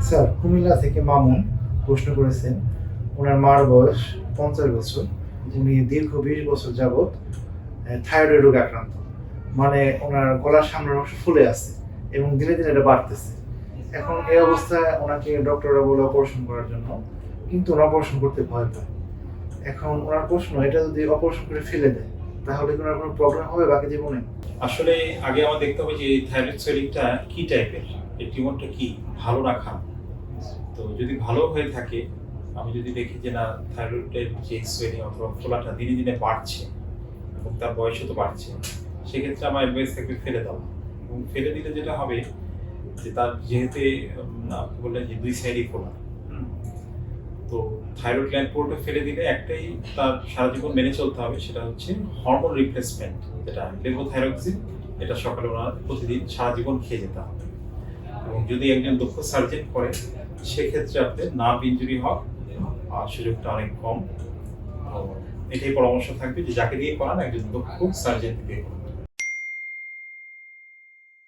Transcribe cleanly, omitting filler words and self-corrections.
Sir, Comilla থেকে মামুন প্রশ্ন করেছেন। ওনার মার বয়স 50 বছর। উনি দীর্ঘ 20 বছর যাবৎ থাইরয়েড রোগে আক্রান্ত। মানে ওনার গলার সামনের অংশ ফুলে আছে এবং দিনে দিনে এটা বাড়তেছে। এখন এই অবস্থায় ওনাকে ডক্টররা বলে অপারেশন করার জন্য, কিন্তু ওনা অপারেশন করতে ভয় পায়। এখন ওনার প্রশ্ন, এটা যদি অপারেশন করে ফেলে দেয় তাহলে কি ওনার কোনো প্রবলেম হবে বাকি জীবনে? আসলে আগে আমার দেখতে হবে যে এই থাইরয়েড সোয়েলিংটা কি টাইপের, এই টিউমারটা কি ভালো না খারাপ। তো যদি ভালো হয়ে থাকে, আমি যদি দেখি যে না থাইরয়েডের যে সোয়েলিং অথবা ফোলাটা দিনে দিনে বাড়ছে এবং তার বয়সও তো বাড়ছে, সেক্ষেত্রে আমার অ্যাডভাইস থাকবে ফেলে দাও। এবং ফেলে দিলে যেটা হবে যে তার যেহেতু আপনি বললেন যে দুই সাইডই ফোলা, তো থাইরয়েড গ্ল্যান্ড পুরোটা ফেলে দিলে একটাই তার সারা জীবন মেনে চলতে হবে, সেটা হচ্ছে হরমোন রিপ্লেসমেন্ট, যেটা লেভোথাইরক্সিন। এটা সকালে ওনার প্রতিদিন সারা জীবন খেয়ে যেতে হবে। এবং যদি একজন দক্ষ সার্জন করে, সেক্ষেত্রে আপনার নার্ভ ইনজুরি হওয়ার সুযোগটা অনেক কম। তো এটাই পরামর্শ থাকবে যে যাকে দিয়ে করান একজন দক্ষ সার্জন দিয়ে করান।